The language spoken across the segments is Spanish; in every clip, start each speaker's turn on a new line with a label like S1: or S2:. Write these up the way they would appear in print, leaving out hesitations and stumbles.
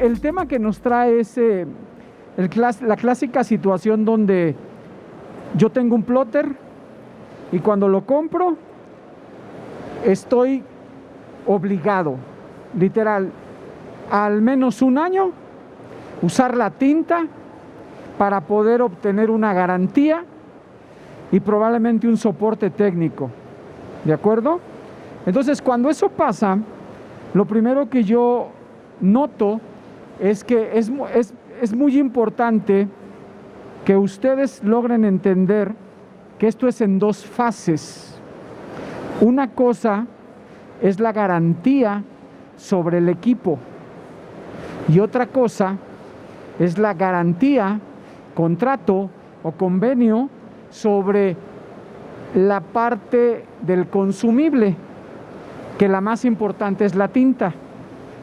S1: el tema que nos trae es la clásica situación donde yo tengo un plotter y cuando lo compro estoy obligado, literal, al menos un año usar la tinta para poder obtener una garantía y probablemente un soporte técnico, ¿de acuerdo? Entonces, cuando eso pasa, lo primero que yo noto es que es muy importante que ustedes logren entender que esto es en dos fases. Una cosa es la garantía sobre el equipo y otra cosa es la garantía, contrato o convenio sobre la parte del consumible, que la más importante es la tinta,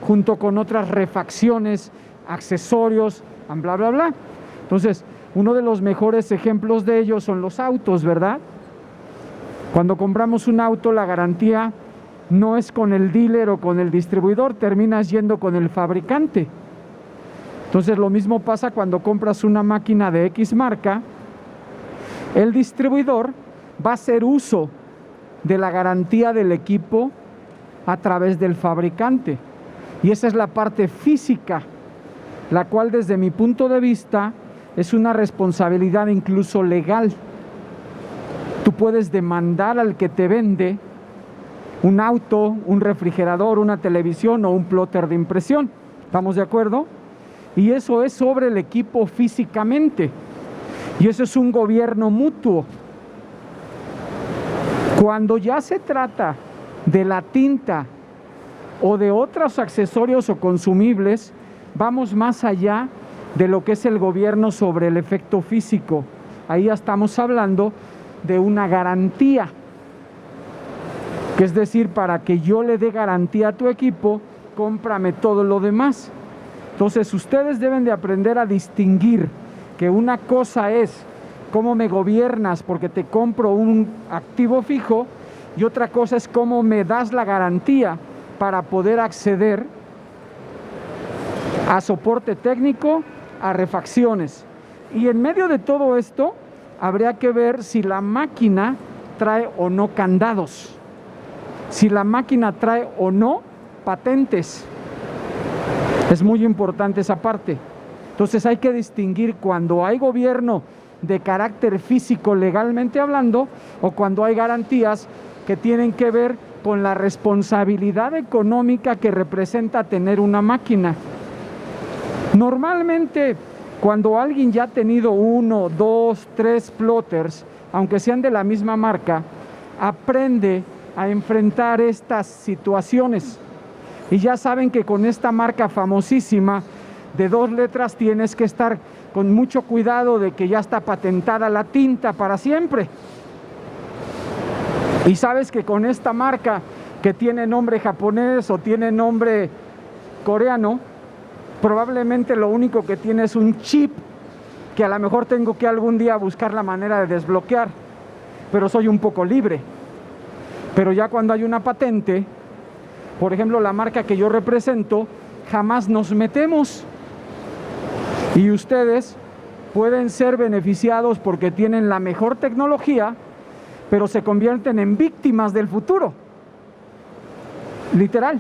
S1: junto con otras refacciones, accesorios, bla, bla, bla. Entonces, uno de los mejores ejemplos de ellos son los autos, ¿verdad? Cuando compramos un auto, la garantía no es con el dealer o con el distribuidor, terminas yendo con el fabricante. Entonces, lo mismo pasa cuando compras una máquina de X marca. El distribuidor va a hacer uso de la garantía del equipo a través del fabricante. Y esa es la parte física, la cual desde mi punto de vista es una responsabilidad incluso legal. Tú puedes demandar al que te vende un auto, un refrigerador, una televisión o un plotter de impresión. ¿Estamos de acuerdo? Y eso es sobre el equipo físicamente. Y eso es un gobierno mutuo. Cuando ya se trata de la tinta o de otros accesorios o consumibles, vamos más allá de lo que es el gobierno sobre el efecto físico. Ahí ya estamos hablando de una garantía, que es decir, para que yo le dé garantía a tu equipo, cómprame todo lo demás. Entonces ustedes deben de aprender a distinguir que una cosa es cómo me gobiernas porque te compro un activo fijo y otra cosa es cómo me das la garantía para poder acceder a soporte técnico, a refacciones. Y en medio de todo esto habría que ver si la máquina trae o no candados, si la máquina trae o no patentes. Es muy importante esa parte. Entonces hay que distinguir cuando hay gobierno de carácter físico legalmente hablando o cuando hay garantías que tienen que ver con la responsabilidad económica que representa tener una máquina. Normalmente cuando alguien ya ha tenido 1, 2, 3 plotters, aunque sean de la misma marca, aprende a enfrentar estas situaciones. Y ya saben que con esta marca famosísima de 2 letras tienes que estar con mucho cuidado de que ya está patentada la tinta para siempre. Y sabes que con esta marca que tiene nombre japonés o tiene nombre coreano, probablemente lo único que tiene es un chip que a lo mejor tengo que algún día buscar la manera de desbloquear, pero soy un poco libre. Pero ya cuando hay una patente, por ejemplo la marca que yo represento, jamás nos metemos. Y ustedes pueden ser beneficiados porque tienen la mejor tecnología, pero se convierten en víctimas del futuro. Literal.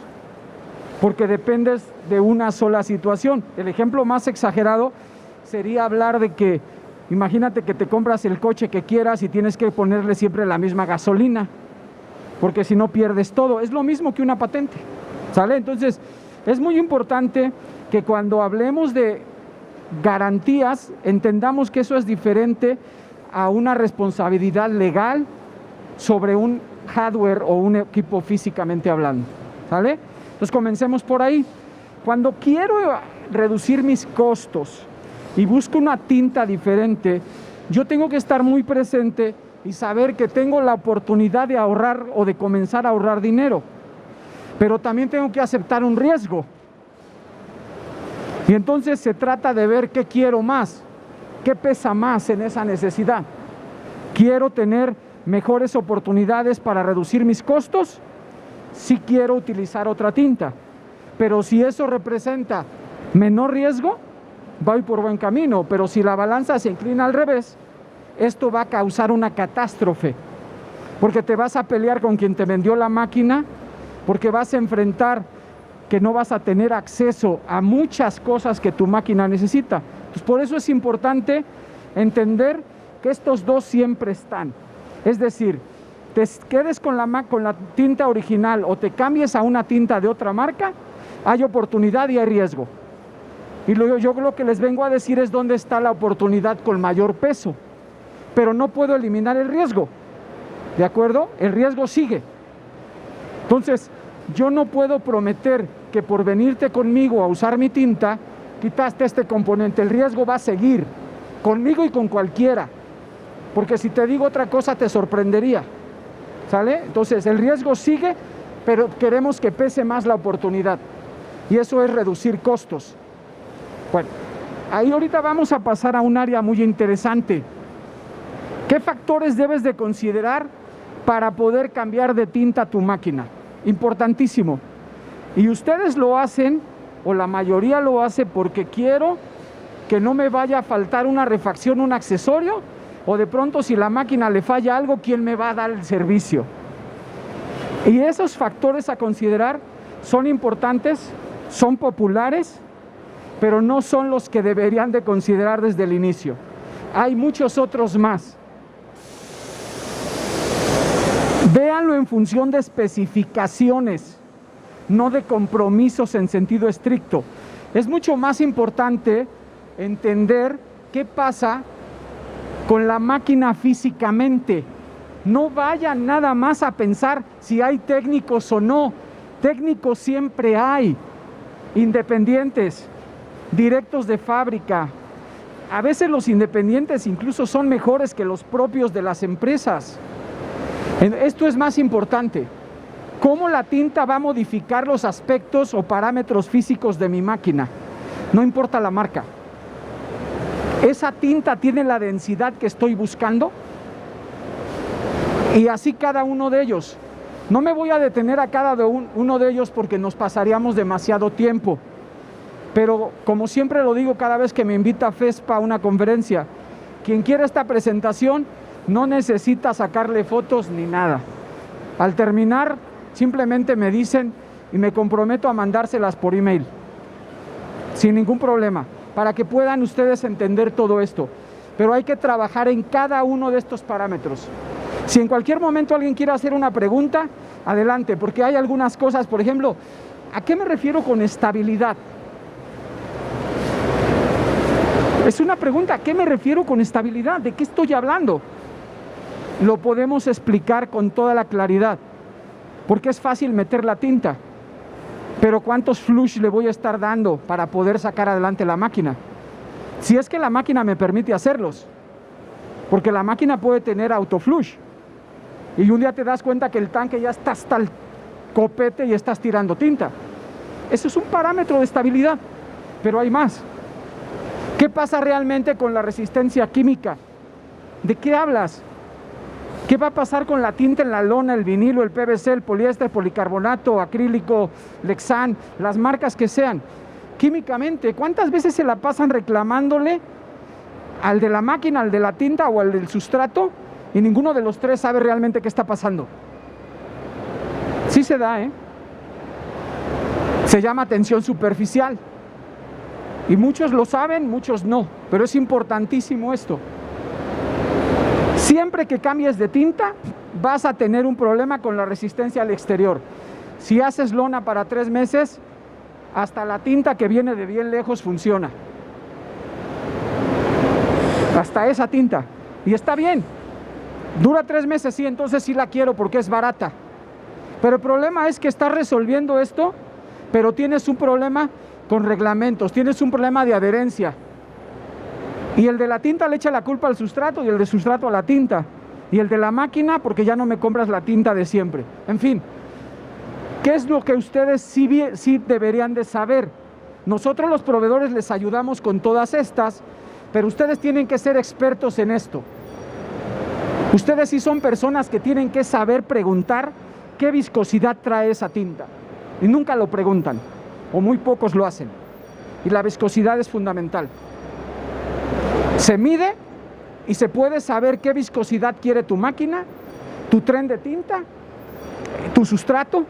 S1: Porque dependes de una sola situación. El ejemplo más exagerado sería hablar de que, imagínate que te compras el coche que quieras y tienes que ponerle siempre la misma gasolina, porque si no pierdes todo. Es lo mismo que una patente, ¿sale? Entonces, es muy importante que cuando hablemos de garantías, entendamos que eso es diferente a una responsabilidad legal sobre un hardware o un equipo físicamente hablando, ¿sale? Entonces comencemos por ahí. Cuando quiero reducir mis costos y busco una tinta diferente, yo tengo que estar muy presente y saber que tengo la oportunidad de ahorrar o de comenzar a ahorrar dinero, pero también tengo que aceptar un riesgo. Y entonces se trata de ver qué quiero más, qué pesa más en esa necesidad. ¿Quiero tener mejores oportunidades para reducir mis costos? Sí quiero utilizar otra tinta, pero si eso representa menor riesgo, voy por buen camino, pero si la balanza se inclina al revés, esto va a causar una catástrofe, porque te vas a pelear con quien te vendió la máquina, porque vas a enfrentar que no vas a tener acceso a muchas cosas que tu máquina necesita. Pues por eso es importante entender que estos dos siempre están. Es decir, te quedes con la tinta original o te cambies a una tinta de otra marca, hay oportunidad y hay riesgo. Y yo lo que les vengo a decir es dónde está la oportunidad con mayor peso. Pero no puedo eliminar el riesgo, ¿de acuerdo? El riesgo sigue. Entonces, yo no puedo prometer que por venirte conmigo a usar mi tinta, quitaste este componente. El riesgo va a seguir, conmigo y con cualquiera. Porque si te digo otra cosa, te sorprendería, ¿sale? Entonces, el riesgo sigue, pero queremos que pese más la oportunidad. Y eso es reducir costos. Bueno, ahí ahorita vamos a pasar a un área muy interesante. ¿Qué factores debes de considerar para poder cambiar de tinta tu máquina? Importantísimo. Y ustedes lo hacen, o la mayoría lo hace porque quiero que no me vaya a faltar una refacción, un accesorio, o de pronto si la máquina le falla algo, ¿quién me va a dar el servicio? Y esos factores a considerar son importantes, son populares, pero no son los que deberían de considerar desde el inicio. Hay muchos otros más. Véanlo en función de especificaciones, no de compromisos en sentido estricto. Es mucho más importante entender qué pasa con la máquina físicamente. No vayan nada más a pensar si hay técnicos o no. Técnicos siempre hay, independientes, directos de fábrica. A veces los independientes incluso son mejores que los propios de las empresas. Esto es más importante. ¿Cómo la tinta va a modificar los aspectos o parámetros físicos de mi máquina? No importa la marca. ¿Esa tinta tiene la densidad que estoy buscando? Y así cada uno de ellos. No me voy a detener a cada uno de ellos porque nos pasaríamos demasiado tiempo. Pero como siempre lo digo cada vez que me invita FESPA a una conferencia, quien quiera esta presentación no necesita sacarle fotos ni nada. Al terminar, simplemente me dicen y me comprometo a mandárselas por email, sin ningún problema, para que puedan ustedes entender todo esto. Pero hay que trabajar en cada uno de estos parámetros. Si en cualquier momento alguien quiere hacer una pregunta, adelante, porque hay algunas cosas, por ejemplo, ¿a qué me refiero con estabilidad? Es una pregunta, ¿a qué me refiero con estabilidad? ¿De qué estoy hablando? Lo podemos explicar con toda la claridad, porque es fácil meter la tinta, pero ¿cuántos flush le voy a estar dando para poder sacar adelante la máquina? Si es que la máquina me permite hacerlos, porque la máquina puede tener autoflush, y un día te das cuenta que el tanque ya está hasta el copete y estás tirando tinta. Eso es un parámetro de estabilidad, pero hay más. ¿Qué pasa realmente con la resistencia química? ¿De qué hablas? ¿Qué va a pasar con la tinta en la lona, el vinilo, el PVC, el poliéster, policarbonato, acrílico, Lexan, las marcas que sean? Químicamente, ¿cuántas veces se la pasan reclamándole al de la máquina, al de la tinta o al del sustrato? Y ninguno de los tres sabe realmente qué está pasando. Sí se da, ¿eh? Se llama tensión superficial. Y muchos lo saben, muchos no. Pero es importantísimo esto. Siempre que cambies de tinta, vas a tener un problema con la resistencia al exterior. Si haces lona para 3 meses, hasta la tinta que viene de bien lejos funciona. Hasta esa tinta. Y está bien. Dura 3 meses, sí, entonces sí la quiero porque es barata. Pero el problema es que estás resolviendo esto, pero tienes un problema con reglamentos, tienes un problema de adherencia. Y el de la tinta le echa la culpa al sustrato y el de sustrato a la tinta. Y el de la máquina porque ya no me compras la tinta de siempre. En fin, ¿qué es lo que ustedes sí deberían de saber? Nosotros los proveedores les ayudamos con todas estas, pero ustedes tienen que ser expertos en esto. Ustedes sí son personas que tienen que saber preguntar qué viscosidad trae esa tinta. Y nunca lo preguntan, o muy pocos lo hacen. y la viscosidad es fundamental. Se mide y se puede saber qué viscosidad quiere tu máquina, tu tren de tinta, tu sustrato,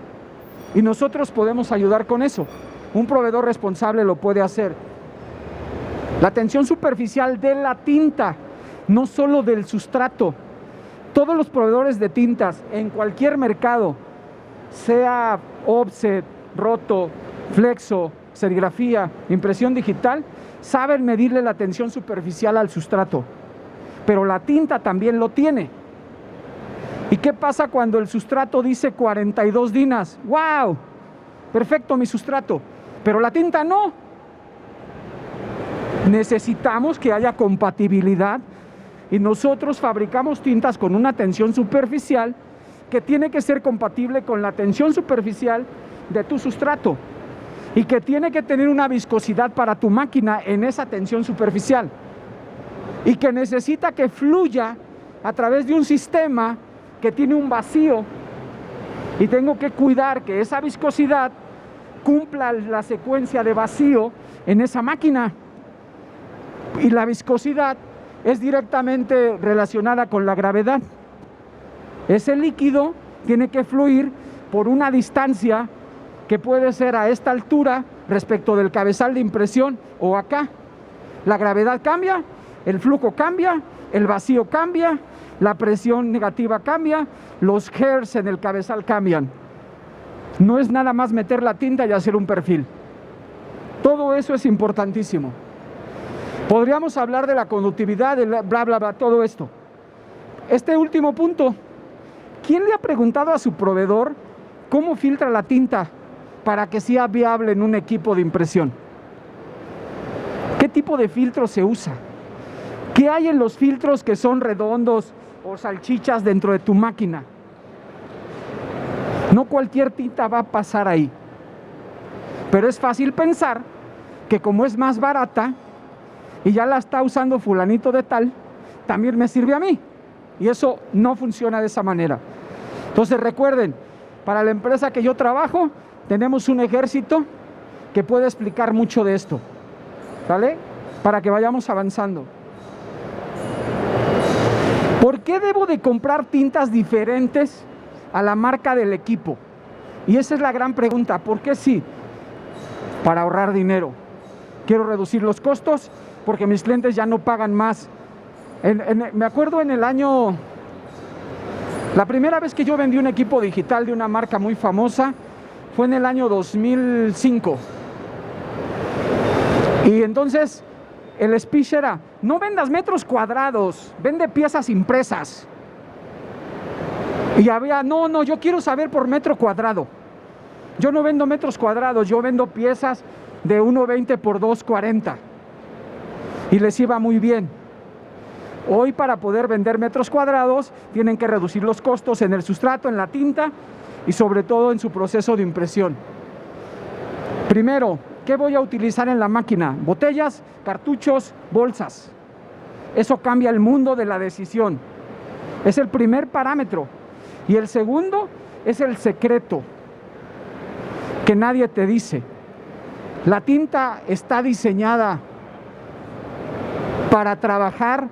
S1: y nosotros podemos ayudar con eso. Un proveedor responsable lo puede hacer. La tensión superficial de la tinta, no solo del sustrato. Todos los proveedores de tintas en cualquier mercado, sea offset, roto, flexo, serigrafía, impresión digital, saben medirle la tensión superficial al sustrato, pero la tinta también lo tiene. ¿Y qué pasa cuando el sustrato dice 42 dinas? ¡Wow! Perfecto mi sustrato, pero la tinta no. Necesitamos que haya compatibilidad y nosotros fabricamos tintas con una tensión superficial que tiene que ser compatible con la tensión superficial de tu sustrato y que tiene que tener una viscosidad para tu máquina en esa tensión superficial y que necesita que fluya a través de un sistema que tiene un vacío, y tengo que cuidar que esa viscosidad cumpla la secuencia de vacío en esa máquina. Y la viscosidad es directamente relacionada con la gravedad. Ese líquido tiene que fluir por una distancia que puede ser a esta altura respecto del cabezal de impresión o acá. La gravedad cambia, el flujo cambia, el vacío cambia, la presión negativa cambia, los hertz en el cabezal cambian. No es nada más meter la tinta y hacer un perfil. Todo eso es importantísimo. Podríamos hablar de la conductividad, de bla, bla, bla, todo esto. Este último punto, ¿quién le ha preguntado a su proveedor cómo filtra la tinta para que sea viable en un equipo de impresión? ¿Qué tipo de filtro se usa? ¿Qué hay en los filtros que son redondos o salchichas dentro de tu máquina? No cualquier tinta va a pasar ahí. Pero es fácil pensar que como es más barata y ya la está usando fulanito de tal, también me sirve a mí. Y eso no funciona de esa manera. Entonces recuerden, para la empresa que yo trabajo, tenemos un ejército que puede explicar mucho de esto, ¿vale? Para que vayamos avanzando. ¿Por qué debo de comprar tintas diferentes a la marca del equipo? Y esa es la gran pregunta. ¿Por qué sí? Para ahorrar dinero. Quiero reducir los costos porque mis clientes ya no pagan más. Me acuerdo en el año... La primera vez que yo vendí un equipo digital de una marca muy famosa fue en el año 2005. Y entonces el speech era: no vendas metros cuadrados, vende piezas impresas. Y había, no, yo quiero saber por metro cuadrado. Yo no vendo metros cuadrados, yo vendo piezas de 1.20 por 2.40. Y les iba muy bien. Hoy, para poder vender metros cuadrados, tienen que reducir los costos en el sustrato, en la tinta y sobre todo en su proceso de impresión. Primero, ¿qué voy a utilizar en la máquina? Botellas, cartuchos, bolsas. Eso cambia el mundo de la decisión. Es el primer parámetro. Y el segundo es el secreto que nadie te dice. La tinta está diseñada para trabajar,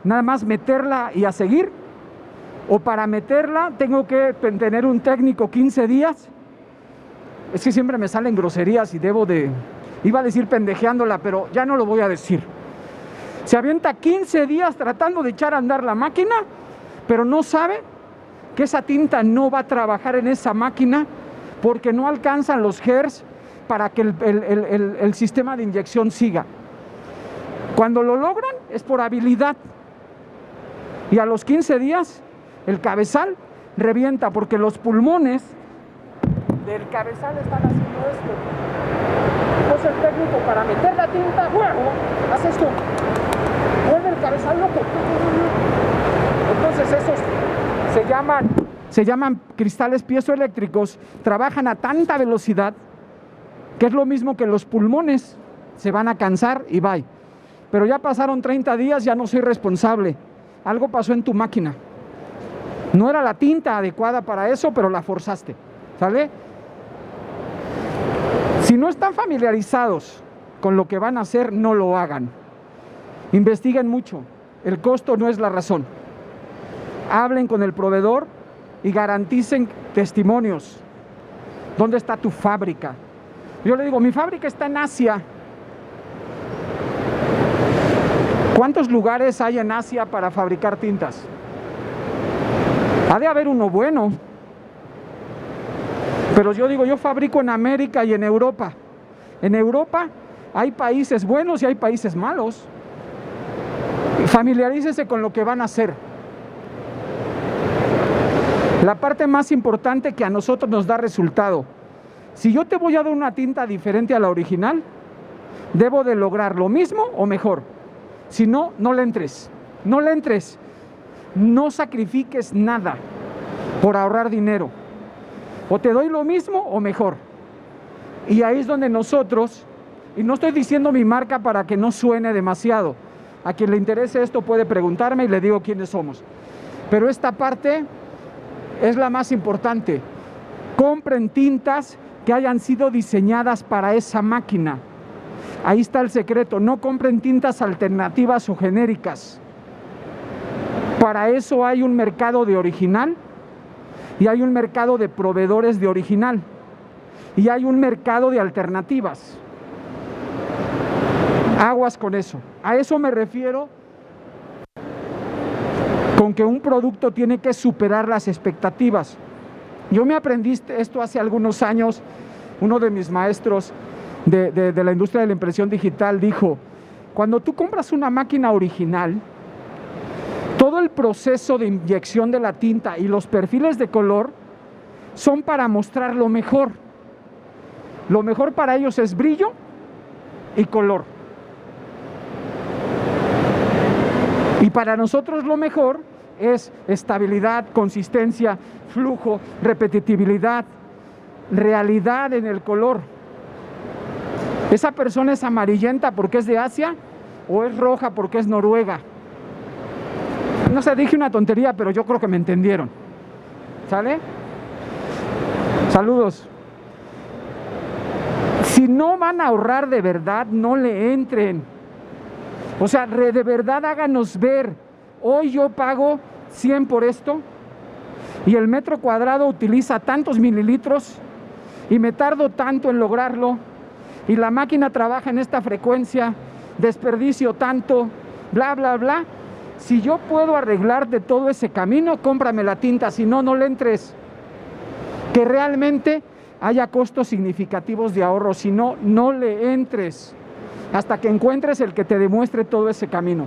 S1: nada más meterla y a seguir, o para meterla tengo que tener un técnico 15 días. Es que siempre me salen groserías y iba a decir pendejeándola, pero ya no lo voy a decir. Se avienta 15 días tratando de echar a andar la máquina, pero no sabe que esa tinta no va a trabajar en esa máquina porque no alcanzan los hertz para que el sistema de inyección siga. Cuando lo logran es por habilidad. Y a los 15 días el cabezal revienta porque los pulmones del cabezal están haciendo esto. Entonces el técnico, para meter la tinta, ¡huevo!, hace esto. Vuelve el cabezal loco. Entonces esos se llaman cristales piezoeléctricos, trabajan a tanta velocidad que es lo mismo que los pulmones, se van a cansar y bye. Pero ya pasaron 30 días, ya no soy responsable. Algo pasó en tu máquina. No era la tinta adecuada para eso, pero la forzaste, ¿sale? Si no están familiarizados con lo que van a hacer, no lo hagan. Investiguen mucho. El costo no es la razón. Hablen con el proveedor y garanticen testimonios. ¿Dónde está tu fábrica? Yo le digo, mi fábrica está en Asia. ¿Cuántos lugares hay en Asia para fabricar tintas? Ha de haber uno bueno. Pero yo digo, yo fabrico en América y en Europa. En Europa hay países buenos y hay países malos. Familiarícese con lo que van a hacer. La parte más importante que a nosotros nos da resultado. Si yo te voy a dar una tinta diferente a la original, debo de lograr lo mismo o mejor. Si no, no le entres. No le entres. No sacrifiques nada por ahorrar dinero. O te doy lo mismo o mejor. Y ahí es donde nosotros, y no estoy diciendo mi marca para que no suene demasiado, a quien le interese esto puede preguntarme y le digo quiénes somos. Pero esta parte es la más importante. Compren tintas que hayan sido diseñadas para esa máquina. Ahí está el secreto. No compren tintas alternativas o genéricas. Para eso hay un mercado de original y hay un mercado de proveedores de original y hay un mercado de alternativas. Aguas con eso. A eso me refiero con que un producto tiene que superar las expectativas. Yo me aprendí esto hace algunos años. Uno de mis maestros de la industria de la impresión digital dijo, cuando tú compras una máquina original, todo el proceso de inyección de la tinta y los perfiles de color son para mostrar lo mejor. Lo mejor para ellos es brillo y color. Y para nosotros lo mejor es estabilidad, consistencia, flujo, repetitividad, realidad en el color. ¿Esa persona es amarillenta porque es de Asia o es roja porque es noruega? No sé, dije una tontería, pero yo creo que me entendieron. ¿Sale? Saludos. Si no van a ahorrar de verdad, no le entren. O sea, de verdad háganos ver. Hoy yo pago 100 por esto y el metro cuadrado utiliza tantos mililitros y me tardo tanto en lograrlo y la máquina trabaja en esta frecuencia, desperdicio tanto, bla, bla, bla. Si yo puedo arreglarte todo ese camino, cómprame la tinta, si no, no le entres. Que realmente haya costos significativos de ahorro, si no, no le entres hasta que encuentres el que te demuestre todo ese camino.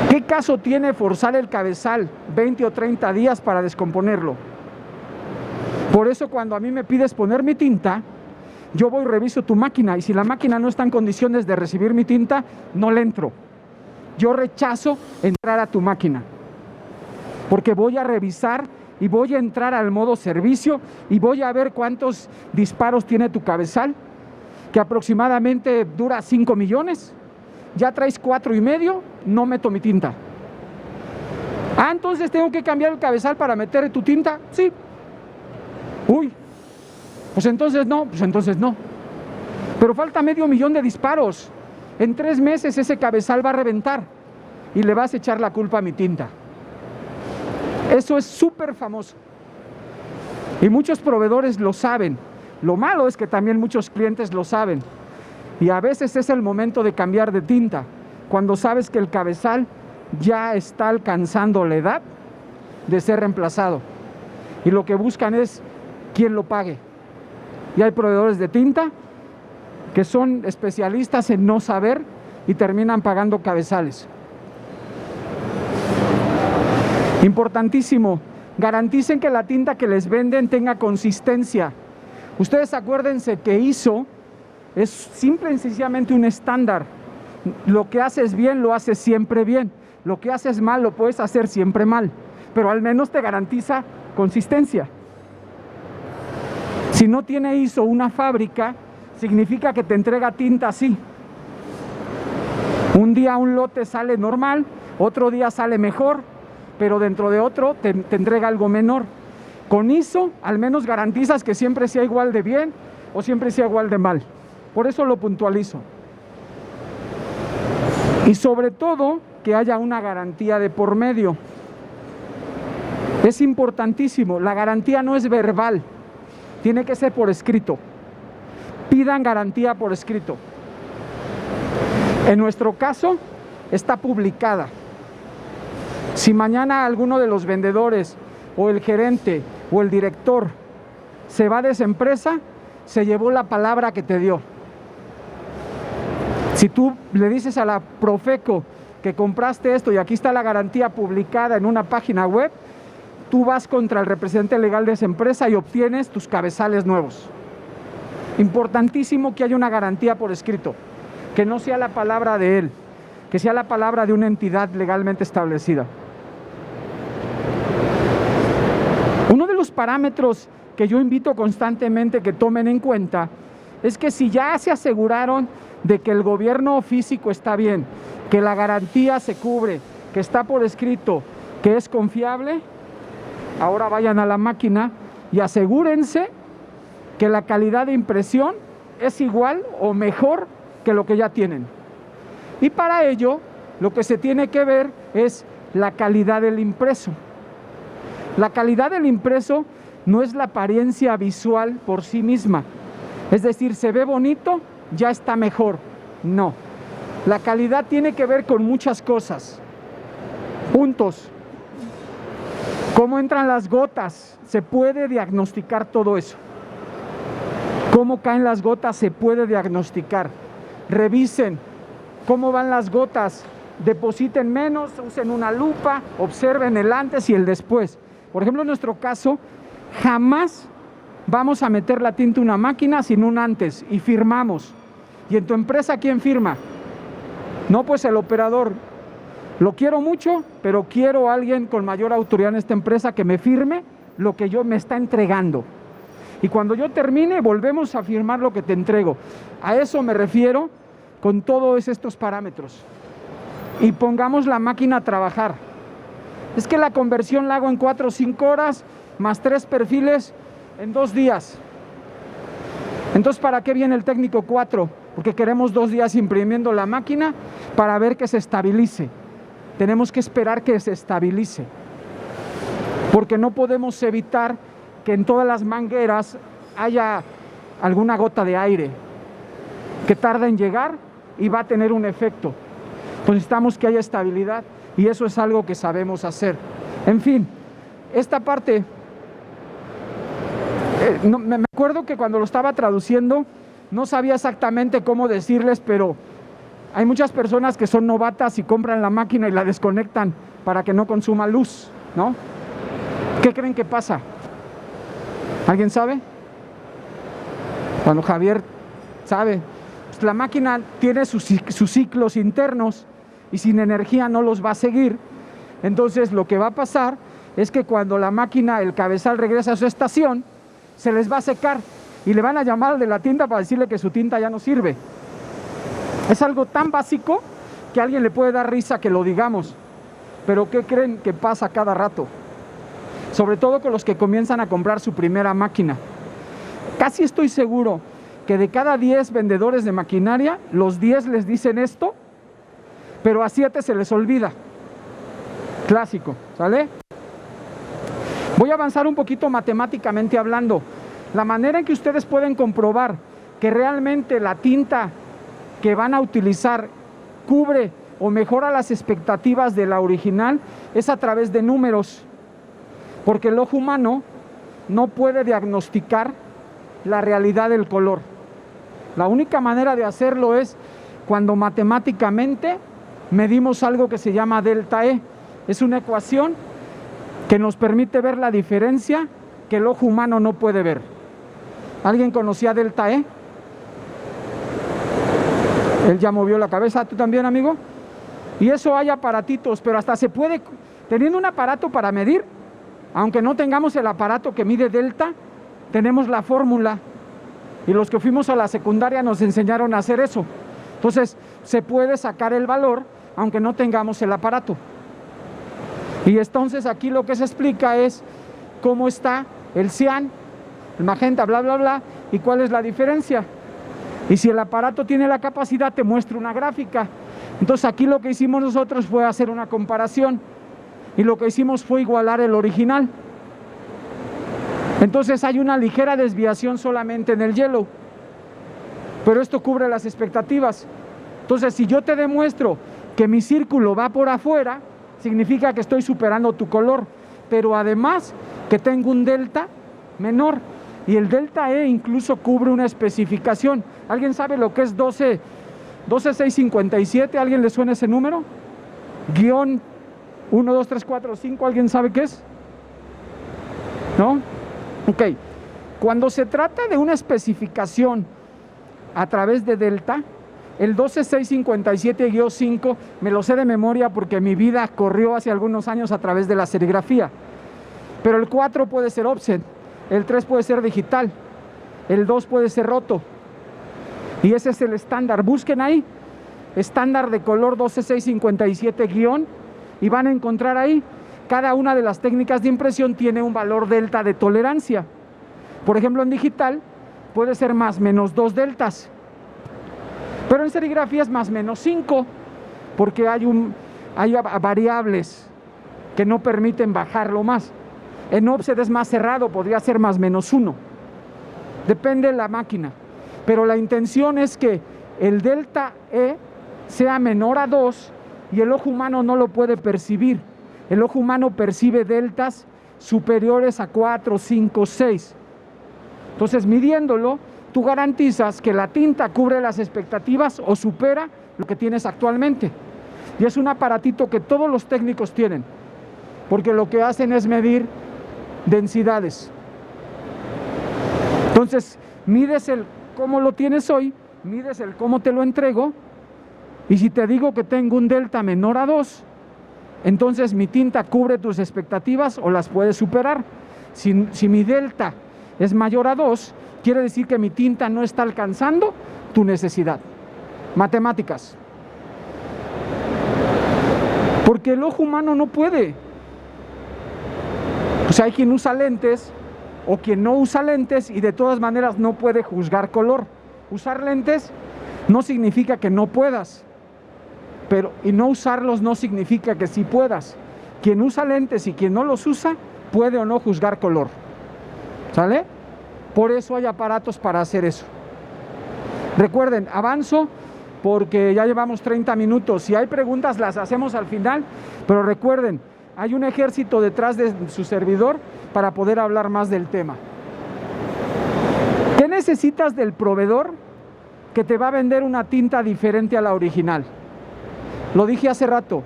S1: ¿Qué caso tiene forzar el cabezal 20 o 30 días para descomponerlo? Por eso cuando a mí me pides poner mi tinta, yo voy y reviso tu máquina, y si la máquina no está en condiciones de recibir mi tinta, no le entro. Yo rechazo entrar a tu máquina, porque voy a revisar y voy a entrar al modo servicio y voy a ver cuántos disparos tiene tu cabezal, que aproximadamente dura 5 millones. Ya traes 4,5, no meto mi tinta. Ah, entonces tengo que cambiar el cabezal para meter tu tinta. Sí. Uy, pues entonces no. Pero falta 500,000 de disparos. En 3 meses ese cabezal va a reventar y le vas a echar la culpa a mi tinta. Eso es súper famoso. Y muchos proveedores lo saben. Lo malo es que también muchos clientes lo saben. Y a veces es el momento de cambiar de tinta, cuando sabes que el cabezal ya está alcanzando la edad de ser reemplazado. Y lo que buscan es quién lo pague. Y hay proveedores de tinta que son especialistas en no saber y terminan pagando cabezales. Importantísimo, garanticen que la tinta que les venden tenga consistencia. Ustedes acuérdense que ISO es simple y sencillamente un estándar. Lo que haces bien, lo haces siempre bien. Lo que haces mal, lo puedes hacer siempre mal. Pero al menos te garantiza consistencia. Si no tiene ISO una fábrica, significa que te entrega tinta así. Un día un lote sale normal, otro día sale mejor, pero dentro de otro te entrega algo menor. Con ISO al menos garantizas que siempre sea igual de bien, o siempre sea igual de mal. Por eso lo puntualizo. Y sobre todo, que haya una garantía de por medio. Es importantísimo, la garantía no es verbal, tiene que ser por escrito. Pidan garantía por escrito. En nuestro caso, está publicada. Si mañana alguno de los vendedores, o el gerente, o el director se va de esa empresa, se llevó la palabra que te dio. Si tú le dices a la Profeco que compraste esto y aquí está la garantía publicada en una página web, tú vas contra el representante legal de esa empresa y obtienes tus cabezales nuevos. Importantísimo que haya una garantía por escrito, que no sea la palabra de él, que sea la palabra de una entidad legalmente establecida. Uno de los parámetros que yo invito constantemente que tomen en cuenta es que si ya se aseguraron de que el gobierno físico está bien, que la garantía se cubre, que está por escrito, que es confiable, ahora vayan a la máquina y asegúrense que la calidad de impresión es igual o mejor que lo que ya tienen. Y para ello, lo que se tiene que ver es la calidad del impreso. La calidad del impreso no es la apariencia visual por sí misma. Es decir, se ve bonito, ya está mejor. No. La calidad tiene que ver con muchas cosas. Puntos. ¿Cómo entran las gotas? Se puede diagnosticar todo eso. ¿Cómo caen las gotas? Se puede diagnosticar. Revisen cómo van las gotas. Depositen menos, usen una lupa, observen el antes y el después. Por ejemplo, en nuestro caso, jamás vamos a meter la tinta a una máquina sin un antes y firmamos. ¿Y en tu empresa quién firma? No, pues el operador. Lo quiero mucho, pero quiero a alguien con mayor autoridad en esta empresa que me firme lo que yo me está entregando. Y cuando yo termine, volvemos a firmar lo que te entrego. A eso me refiero con todos estos parámetros. Y pongamos la máquina a trabajar. Es que la conversión la hago en 4 o 5 horas, más 3 perfiles en 2 días. Entonces, ¿para qué viene el técnico 4? Porque queremos 2 días imprimiendo la máquina para ver que se estabilice. Tenemos que esperar que se estabilice. Porque no podemos evitar que en todas las mangueras haya alguna gota de aire que tarda en llegar y va a tener un efecto. Pues necesitamos que haya estabilidad y eso es algo que sabemos hacer. En fin, esta parte, me acuerdo que cuando lo estaba traduciendo no sabía exactamente cómo decirles, pero hay muchas personas que son novatas y compran la máquina y la desconectan para que no consuma luz, ¿no? ¿Qué creen que pasa? ¿Alguien sabe? Cuando Javier sabe, pues la máquina tiene sus ciclos internos y sin energía no los va a seguir. Entonces lo que va a pasar es que cuando la máquina, el cabezal regresa a su estación, se les va a secar y le van a llamar al de la tinta para decirle que su tinta ya no sirve. Es algo tan básico que a alguien le puede dar risa que lo digamos, pero ¿qué creen que pasa cada rato? Sobre todo con los que comienzan a comprar su primera máquina. Casi estoy seguro que de cada 10 vendedores de maquinaria, los 10 les dicen esto, pero a 7 se les olvida. Clásico, ¿sale? Voy a avanzar un poquito matemáticamente hablando. La manera en que ustedes pueden comprobar que realmente la tinta que van a utilizar cubre o mejora las expectativas de la original es a través de números. Porque el ojo humano no puede diagnosticar la realidad del color. La única manera de hacerlo es cuando matemáticamente medimos algo que se llama delta E. Es una ecuación que nos permite ver la diferencia que el ojo humano no puede ver. ¿Alguien conocía delta E? Él ya movió la cabeza. ¿Tú también, amigo? Y eso hay aparatitos, pero hasta se puede, teniendo un aparato para medir, aunque no tengamos el aparato que mide delta, tenemos la fórmula. Y los que fuimos a la secundaria nos enseñaron a hacer eso. Entonces, se puede sacar el valor, aunque no tengamos el aparato. Y entonces aquí lo que se explica es cómo está el cian, el magenta, bla, bla, bla, y cuál es la diferencia. Y si el aparato tiene la capacidad, te muestra una gráfica. Entonces aquí lo que hicimos nosotros fue hacer una comparación, y lo que hicimos fue igualar el original. Entonces hay una ligera desviación solamente en el yellow, pero esto cubre las expectativas. Entonces, si yo te demuestro que mi círculo va por afuera, significa que estoy superando tu color, pero además que tengo un delta menor, y el delta E incluso cubre una especificación. ¿Alguien sabe lo que es 12657? ¿Alguien le suena ese número? Guión 1, 2, 3, 4, 5, ¿alguien sabe qué es? ¿No? Ok, cuando se trata de una especificación a través de delta, el 12657-5 me lo sé de memoria porque mi vida corrió hace algunos años a través de la serigrafía. Pero el 4 puede ser offset, el 3 puede ser digital, el 2 puede ser roto. Y ese es el estándar. Busquen ahí, estándar de color 12657- y van a encontrar ahí, cada una de las técnicas de impresión tiene un valor delta de tolerancia. Por ejemplo, en digital puede ser más menos 2 deltas. Pero en serigrafía es más menos 5, porque hay variables que no permiten bajarlo más. En offset es más cerrado, podría ser más menos 1. Depende de la máquina. Pero la intención es que el delta E sea menor a 2 y el ojo humano no lo puede percibir. El ojo humano percibe deltas superiores a 4, 5, 6. Entonces, midiéndolo, tú garantizas que la tinta cubre las expectativas o supera lo que tienes actualmente. Y es un aparatito que todos los técnicos tienen, porque lo que hacen es medir densidades. Entonces, mides el cómo lo tienes hoy, mides el cómo te lo entrego, y si te digo que tengo un delta menor a 2, entonces mi tinta cubre tus expectativas o las puedes superar. Si mi delta es mayor a 2, quiere decir que mi tinta no está alcanzando tu necesidad. Matemáticas. Porque el ojo humano no puede. O sea, hay quien usa lentes o quien no usa lentes y de todas maneras no puede juzgar color. Usar lentes no significa que no puedas, y no usarlos no significa que sí puedas. Quien usa lentes y quien no los usa puede o no juzgar color. ¿Sale? Por eso hay aparatos para hacer eso. Recuerden, avanzo porque ya llevamos 30 minutos. Si hay preguntas las hacemos al final, pero recuerden, hay un ejército detrás de su servidor para poder hablar más del tema. ¿Qué necesitas del proveedor que te va a vender una tinta diferente a la original? Lo dije hace rato,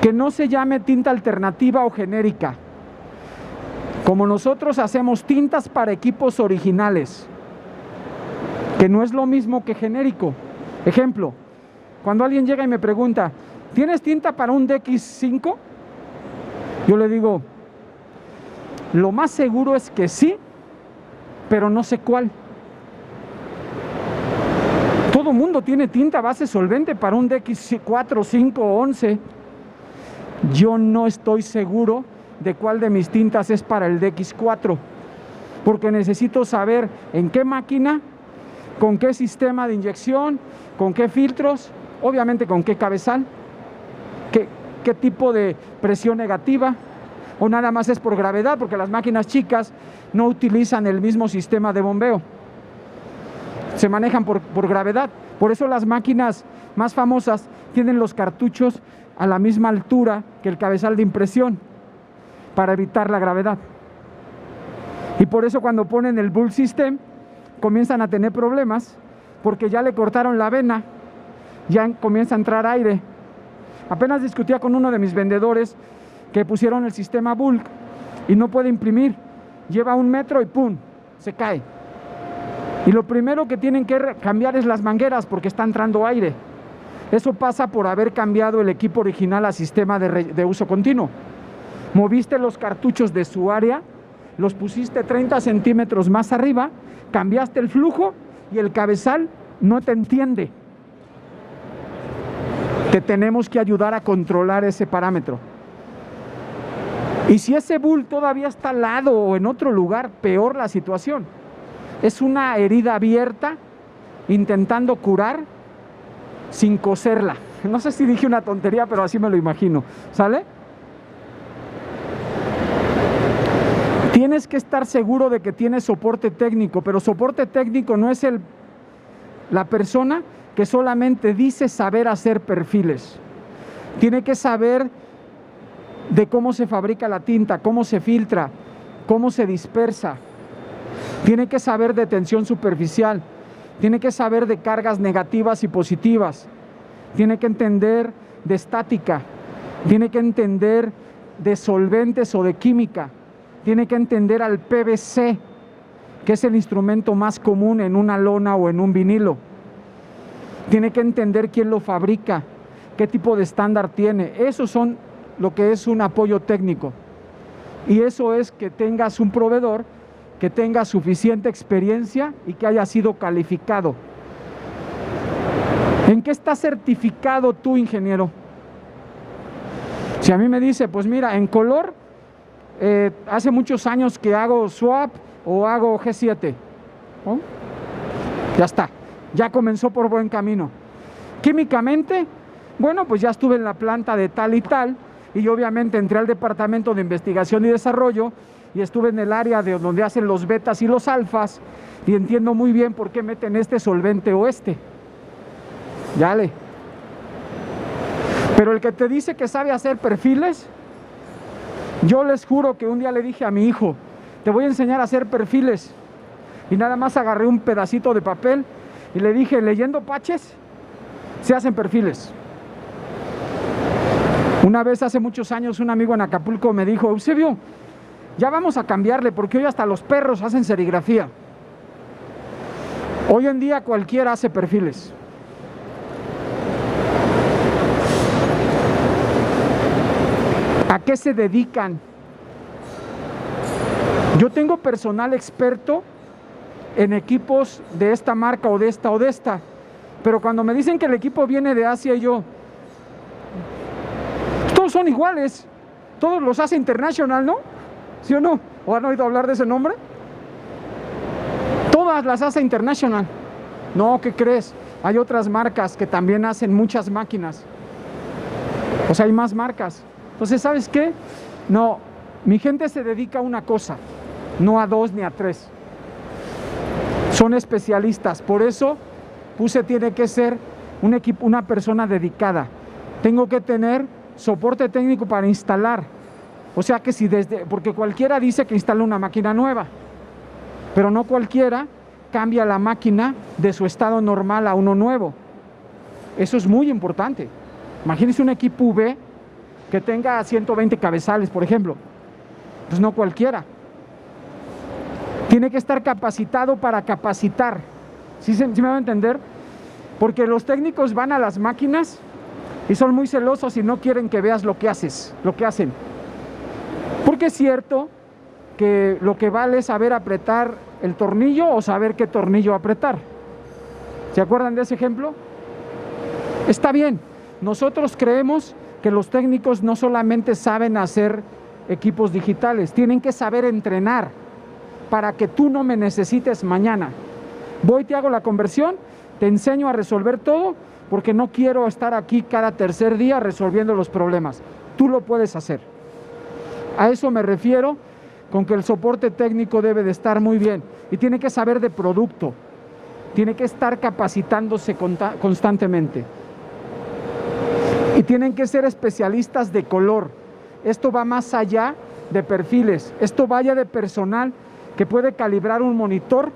S1: que no se llame tinta alternativa o genérica. Como nosotros hacemos tintas para equipos originales, que no es lo mismo que genérico. Ejemplo, cuando alguien llega y me pregunta, ¿tienes tinta para un DX5? Yo le digo, lo más seguro es que sí, pero no sé cuál. Todo mundo tiene tinta base solvente para un DX4, 5 o 11. Yo no estoy seguro de cuál de mis tintas es para el DX4, porque necesito saber en qué máquina, con qué sistema de inyección, con qué filtros, obviamente con qué cabezal, qué tipo de presión negativa, o nada más es por gravedad, porque las máquinas chicas no utilizan el mismo sistema de bombeo, se manejan por gravedad. Por eso las máquinas más famosas tienen los cartuchos a la misma altura que el cabezal de impresión, para evitar la gravedad. Y por eso cuando ponen el bulk system comienzan a tener problemas, porque ya le cortaron la vena, ya comienza a entrar aire. Apenas discutía con uno de mis vendedores que pusieron el sistema bulk y no puede imprimir, lleva 1 metro y ¡pum!, se cae. Y lo primero que tienen que cambiar es las mangueras, porque está entrando aire. Eso pasa por haber cambiado el equipo original a sistema de uso continuo. Moviste los cartuchos de su área, los pusiste 30 centímetros más arriba, cambiaste el flujo y el cabezal no te entiende. Te tenemos que ayudar a controlar ese parámetro. Y si ese bull todavía está al lado o en otro lugar, peor la situación. es una herida abierta intentando curar sin coserla. No sé si dije una tontería, pero así me lo imagino, ¿sale? Tienes que estar seguro de que tienes soporte técnico, pero soporte técnico no es la persona que solamente dice saber hacer perfiles. Tiene que saber de cómo se fabrica la tinta, cómo se filtra, cómo se dispersa. Tiene que saber de tensión superficial. Tiene que saber de cargas negativas y positivas. Tiene que entender de estática. Tiene que entender de solventes o de química. Tiene que entender al PVC, que es el instrumento más común en una lona o en un vinilo. Tiene que entender quién lo fabrica, qué tipo de estándar tiene. Eso son lo que es un apoyo técnico. Y eso es que tengas un proveedor que tenga suficiente experiencia y que haya sido calificado. ¿En qué está certificado tu ingeniero? Si a mí me dice, pues mira, en color, hace muchos años que hago swap o hago G7, ¿no? Ya está, ya comenzó por buen camino. Químicamente, bueno, pues ya estuve en la planta de tal y tal, y obviamente entré al departamento de investigación y desarrollo, y estuve en el área de donde hacen los betas y los alfas, y entiendo muy bien por qué meten este solvente o este. Dale. Pero el que te dice que sabe hacer perfiles, yo les juro que un día le dije a mi hijo, te voy a enseñar a hacer perfiles, y nada más agarré un pedacito de papel y le dije, leyendo patches se hacen perfiles. Una vez hace muchos años un amigo en Acapulco me dijo, Eusebio, ya vamos a cambiarle porque hoy hasta los perros hacen serigrafía. Hoy en día cualquiera hace perfiles. ¿A qué se dedican? Yo tengo personal experto en equipos de esta marca o de esta, pero cuando me dicen que el equipo viene de Asia, yo, todos son iguales, todos los hace International, ¿no? ¿Sí o no? ¿O han oído hablar de ese nombre? Todas las hace International. No, ¿qué crees? Hay otras marcas que también hacen muchas máquinas. O sea, hay más marcas. Entonces, ¿sabes qué? No, mi gente se dedica a una cosa, no a dos ni a tres. Son especialistas. Por eso tiene que ser un equipo, una persona dedicada. Tengo que tener soporte técnico para instalar. O sea que si porque cualquiera dice que instala una máquina nueva, pero no cualquiera cambia la máquina de su estado normal a uno nuevo. Eso es muy importante. Imagínense un equipo V que tenga 120 cabezales, por ejemplo. Pues no cualquiera. Tiene que estar capacitado para capacitar. ¿Sí me va a entender? Porque los técnicos van a las máquinas y son muy celosos y no quieren que veas lo que hacen. Porque es cierto que lo que vale es saber apretar el tornillo o saber qué tornillo apretar. ¿Se acuerdan de ese ejemplo? Está bien. Nosotros creemos que los técnicos no solamente saben hacer equipos digitales, tienen que saber entrenar para que tú no me necesites mañana. Voy, te hago la conversión, te enseño a resolver todo, porque no quiero estar aquí cada tercer día resolviendo los problemas. Tú lo puedes hacer. A eso me refiero con que el soporte técnico debe de estar muy bien y tiene que saber de producto, tiene que estar capacitándose constantemente. Y tienen que ser especialistas de color. Esto va más allá de perfiles. Esto vaya de personal que puede calibrar un monitor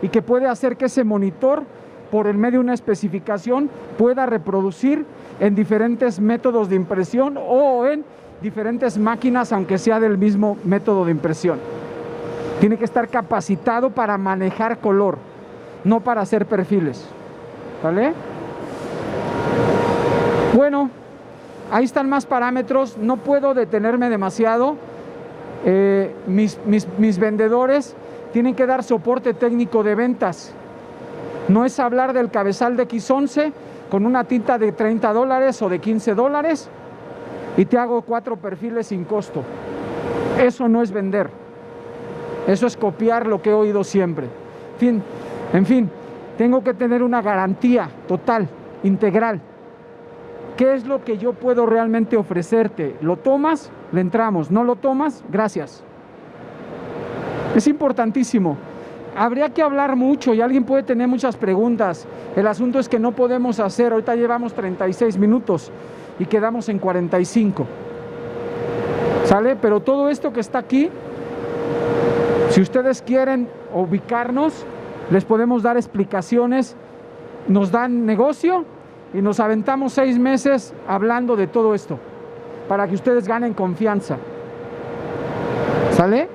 S1: y que puede hacer que ese monitor, por el medio de una especificación, pueda reproducir en diferentes métodos de impresión o en diferentes máquinas, aunque sea del mismo método de impresión. Tiene que estar capacitado para manejar color, no para hacer perfiles. ¿Vale? Bueno, ahí están más parámetros. No puedo detenerme demasiado. Mis vendedores tienen que dar soporte técnico de ventas. No es hablar del cabezal de X11 con una tinta de $30 o de $15 y te hago 4 perfiles sin costo. Eso no es vender. Eso es copiar lo que he oído siempre. En fin, tengo que tener una garantía total, integral. ¿Qué es lo que yo puedo realmente ofrecerte? ¿Lo tomas? Le entramos. ¿No lo tomas? Gracias. Es importantísimo. Habría que hablar mucho y alguien puede tener muchas preguntas. El asunto es que no podemos hacer, ahorita llevamos 36 minutos y quedamos en 45. ¿Sale? Pero todo esto que está aquí, si ustedes quieren ubicarnos, les podemos dar explicaciones, nos dan negocio y nos aventamos 6 meses hablando de todo esto, para que ustedes ganen confianza. ¿Sale?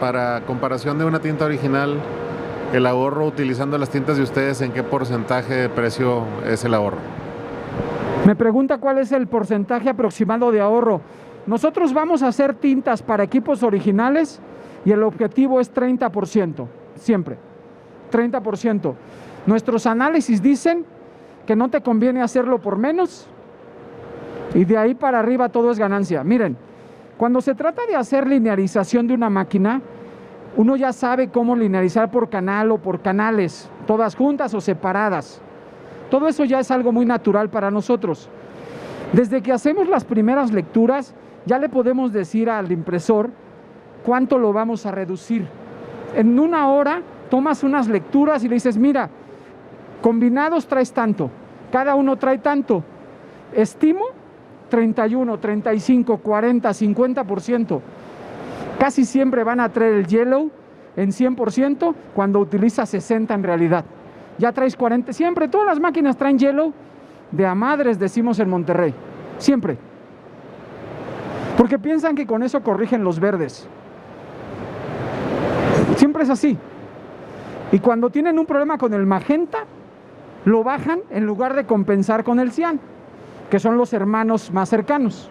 S2: Para comparación de una tinta original, el ahorro utilizando las tintas de ustedes, ¿en qué porcentaje de precio es el ahorro?
S1: Me pregunta cuál es el porcentaje aproximado de ahorro. Nosotros vamos a hacer tintas para equipos originales y el objetivo es 30%, siempre, 30%. Nuestros análisis dicen que no te conviene hacerlo por menos y de ahí para arriba todo es ganancia. Miren, cuando se trata de hacer linearización de una máquina, uno ya sabe cómo linearizar por canal o por canales, todas juntas o separadas. Todo eso ya es algo muy natural para nosotros. Desde que hacemos las primeras lecturas, ya le podemos decir al impresor cuánto lo vamos a reducir. En 1 hora tomas unas lecturas y le dices, mira, combinados traes tanto, cada uno trae tanto. Estimo 31, 35, 40, 50%. Casi siempre van a traer el yellow en 100% cuando utiliza 60 en realidad. Ya traes 40, siempre todas las máquinas traen yellow de a madres, decimos en Monterrey, siempre. Porque piensan que con eso corrigen los verdes. Siempre es así. Y cuando tienen un problema con el magenta, lo bajan en lugar de compensar con el cian, que son los hermanos más cercanos.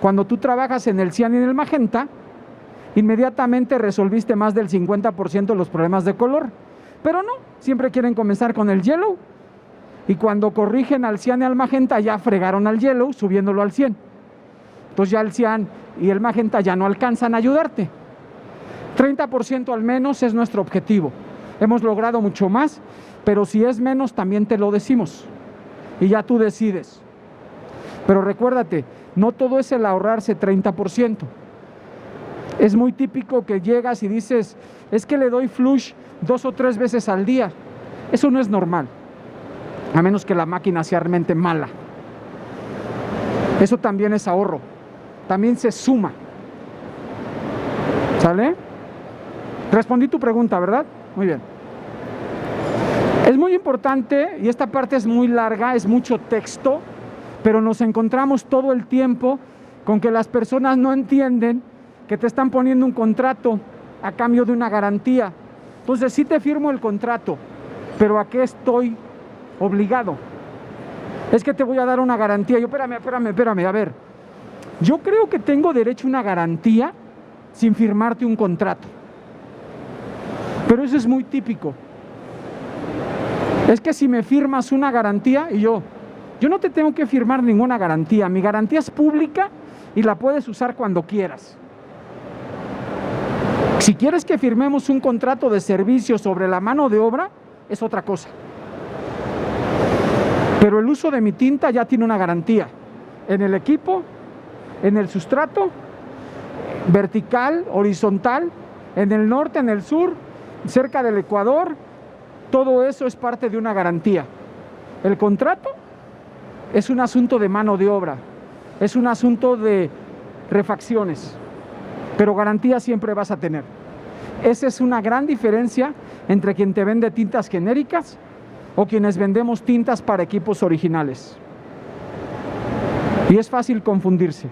S1: Cuando tú trabajas en el cian y en el magenta, inmediatamente resolviste más del 50% de los problemas de color. Pero no, siempre quieren comenzar con el yellow y cuando corrigen al cian y al magenta ya fregaron al yellow subiéndolo al 100. Entonces ya el cian y el magenta ya no alcanzan a ayudarte. 30% al menos es nuestro objetivo. Hemos logrado mucho más, pero si es menos también te lo decimos y ya tú decides. Pero recuérdate, no todo es el ahorrarse 30%. Es muy típico que llegas y dices, es que le doy flush 2 o 3 veces al día. Eso no es normal, a menos que la máquina sea realmente mala. Eso también es ahorro, también se suma. ¿Sale? Respondí tu pregunta, ¿verdad? Muy bien. Es muy importante, y esta parte es muy larga, es mucho texto, pero nos encontramos todo el tiempo con que las personas no entienden que te están poniendo un contrato a cambio de una garantía. Entonces sí te firmo el contrato, pero ¿a qué estoy obligado? Es que te voy a dar una garantía. Yo, espérame, a ver. Yo creo que tengo derecho a una garantía sin firmarte un contrato. Pero eso es muy típico. Es que si me firmas una garantía y yo no te tengo que firmar ninguna garantía. Mi garantía es pública y la puedes usar cuando quieras. Si quieres que firmemos un contrato de servicio sobre la mano de obra, es otra cosa. Pero el uso de mi tinta ya tiene una garantía. En el equipo, en el sustrato, vertical, horizontal, en el norte, en el sur, cerca del Ecuador, todo eso es parte de una garantía. El contrato es un asunto de mano de obra, es un asunto de refacciones, pero garantía siempre vas a tener. Esa es una gran diferencia entre quien te vende tintas genéricas o quienes vendemos tintas para equipos originales. Y es fácil confundirse.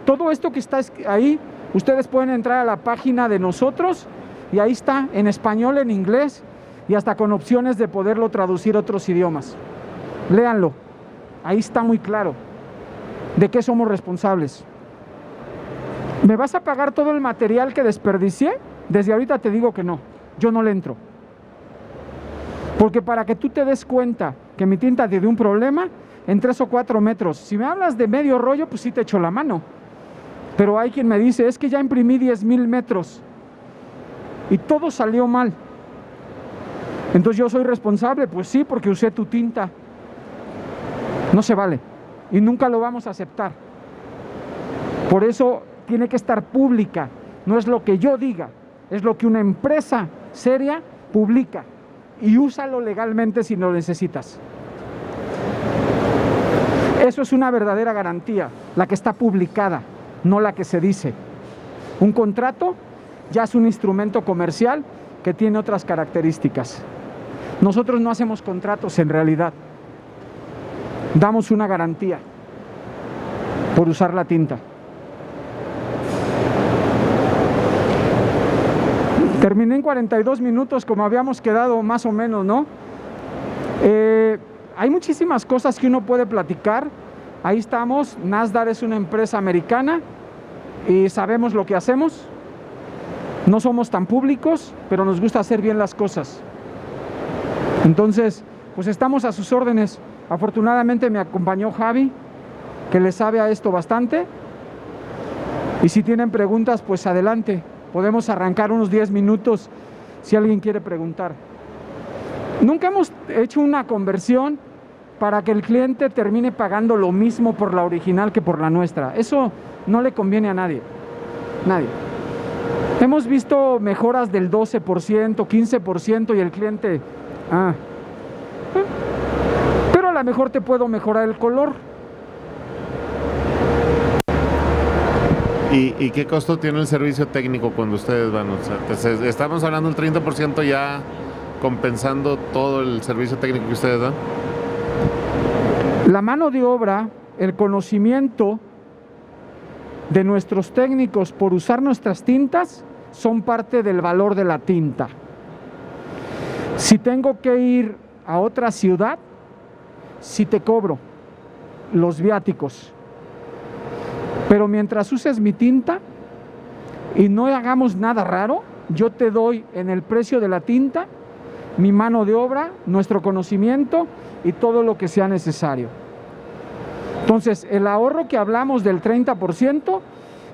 S1: Todo esto que está ahí, ustedes pueden entrar a la página de nosotros y ahí está, en español, en inglés y hasta con opciones de poderlo traducir a otros idiomas. Léanlo, ahí está muy claro de qué somos responsables. ¿Me vas a pagar todo el material que desperdicié? Desde ahorita te digo que no, yo no le entro. Porque para que tú te des cuenta que mi tinta te dio un problema, en 3 o 4 metros. Si me hablas de medio rollo, pues sí te echo la mano. Pero hay quien me dice, es que ya imprimí 10,000 metros y todo salió mal. Entonces yo soy responsable, pues sí, porque usé tu tinta. No se vale y nunca lo vamos a aceptar. Por eso tiene que estar pública, no es lo que yo diga, es lo que una empresa seria publica, y úsalo legalmente si lo necesitas. Eso es una verdadera garantía, la que está publicada, no la que se dice. Un contrato ya es un instrumento comercial que tiene otras características. Nosotros no hacemos contratos en realidad. Damos una garantía por usar la tinta. Terminé en 42 minutos como habíamos quedado más o menos, ¿no? Hay muchísimas cosas que uno puede platicar. Ahí estamos. Nasdaq es una empresa americana y sabemos lo que hacemos. No somos tan públicos, pero nos gusta hacer bien las cosas. Entonces, pues estamos a sus órdenes. Afortunadamente me acompañó Javi, que le sabe a esto bastante. Y si tienen preguntas, pues adelante. Podemos arrancar unos 10 minutos si alguien quiere preguntar. Nunca hemos hecho una conversión para que el cliente termine pagando lo mismo por la original que por la nuestra. Eso no le conviene a nadie. Nadie. Hemos visto mejoras del 12%, 15% y el cliente... Pero a lo mejor te puedo mejorar el color.
S2: ¿Y qué costo tiene el servicio técnico cuando ustedes van? O sea, estamos hablando del 30% ya compensando todo el servicio técnico que ustedes dan.
S1: La mano de obra, el conocimiento de nuestros técnicos por usar nuestras tintas son parte del valor de la tinta. Si tengo que ir a otra ciudad, sí te cobro los viáticos. Pero mientras uses mi tinta y no hagamos nada raro, yo te doy en el precio de la tinta mi mano de obra, nuestro conocimiento y todo lo que sea necesario. Entonces, el ahorro que hablamos del 30%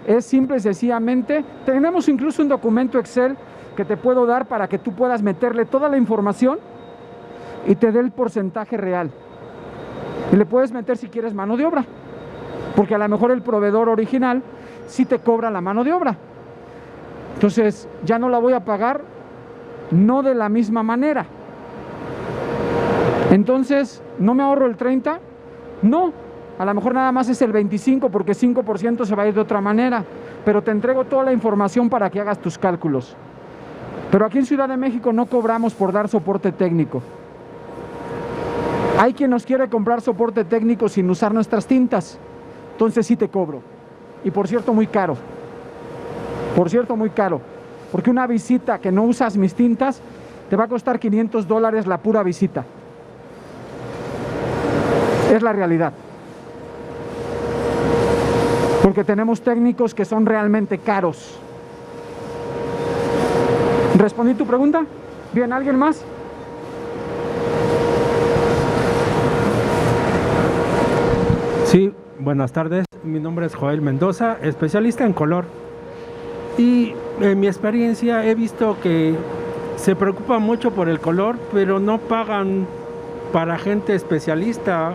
S1: es simple y sencillamente, tenemos incluso un documento Excel que te puedo dar para que tú puedas meterle toda la información y te dé el porcentaje real. Y le puedes meter si quieres mano de obra, porque a lo mejor el proveedor original sí te cobra la mano de obra. Entonces, ya no la voy a pagar, no de la misma manera. Entonces, ¿no me ahorro el 30%? No, a lo mejor nada más es el 25%, porque 5% se va a ir de otra manera, pero te entrego toda la información para que hagas tus cálculos. Pero aquí en Ciudad de México no cobramos por dar soporte técnico. Hay quien nos quiere comprar soporte técnico sin usar nuestras tintas, entonces sí te cobro. Y por cierto, muy caro. Por cierto, muy caro. Porque una visita que no usas mis tintas te va a costar $500 la pura visita. Es la realidad. Porque tenemos técnicos que son realmente caros. ¿Respondí tu pregunta? Bien, ¿alguien más?
S3: Sí, buenas tardes. Mi nombre es Joel Mendoza, especialista en color. Y en mi experiencia he visto que se preocupan mucho por el color, pero no pagan para gente especialista.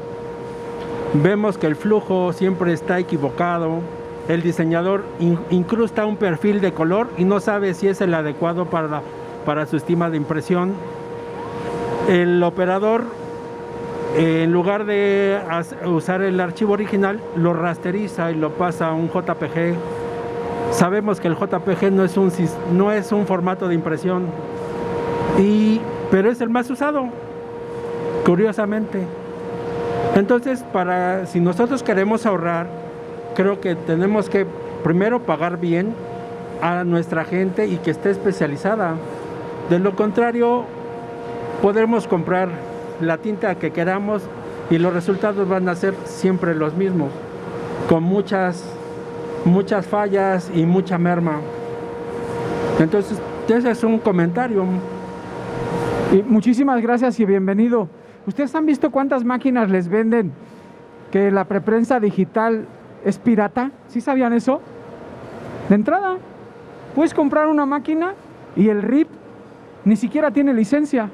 S3: Vemos que el flujo siempre está equivocado. El diseñador incrusta un perfil de color y no sabe si es el adecuado para su estima de impresión. El operador, en lugar de usar el archivo original, lo rasteriza y lo pasa a un JPG. Sabemos que el JPG no es un formato de impresión, pero es el más usado, curiosamente. Entonces, si nosotros queremos ahorrar, creo que tenemos que primero pagar bien a nuestra gente y que esté especializada. De lo contrario, podremos comprar la tinta que queramos y los resultados van a ser siempre los mismos, con muchas fallas y mucha merma. Entonces, ese es un comentario.
S1: Y muchísimas gracias y bienvenido. ¿Ustedes han visto cuántas máquinas les venden que la preprensa digital es pirata. ¿Sí sabían eso? De entrada, puedes comprar una máquina y el RIP ni siquiera tiene licencia.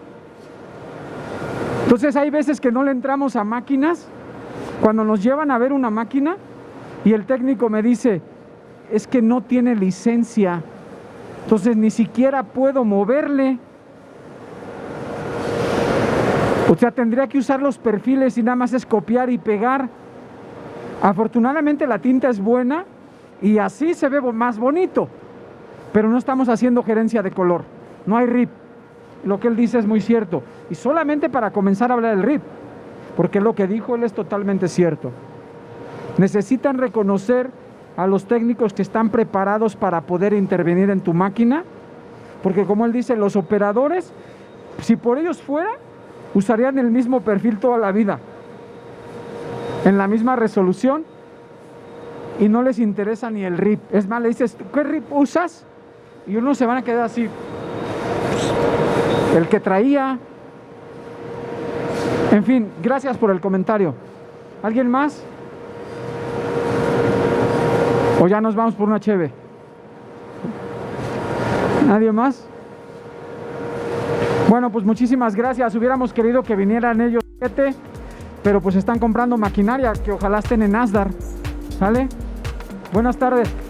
S1: Entonces hay veces que no le entramos a máquinas cuando nos llevan a ver una máquina y el técnico me dice, es que no tiene licencia, entonces ni siquiera puedo moverle. O sea, tendría que usar los perfiles y nada más es copiar y pegar. Afortunadamente la tinta es buena y así se ve más bonito, pero no estamos haciendo gerencia de color, no hay RIP. Lo que él dice es muy cierto, y solamente para comenzar a hablar del RIP, porque lo que dijo él es totalmente cierto. Necesitan reconocer a los técnicos que están preparados para poder intervenir en tu máquina, porque como él dice, los operadores, si por ellos fuera, usarían el mismo perfil toda la vida, en la misma resolución, y no les interesa ni el RIP. Es más, le dices, ¿qué RIP usas? Y unos se van a quedar así, el que traía. En fin, gracias por el comentario. ¿Alguien más? ¿O ya nos vamos por una cheve? ¿Nadie más? Bueno, pues muchísimas gracias. Hubiéramos querido que vinieran ellos 7, pero pues están comprando maquinaria que ojalá estén en Nasdaq. ¿Sale? Buenas tardes.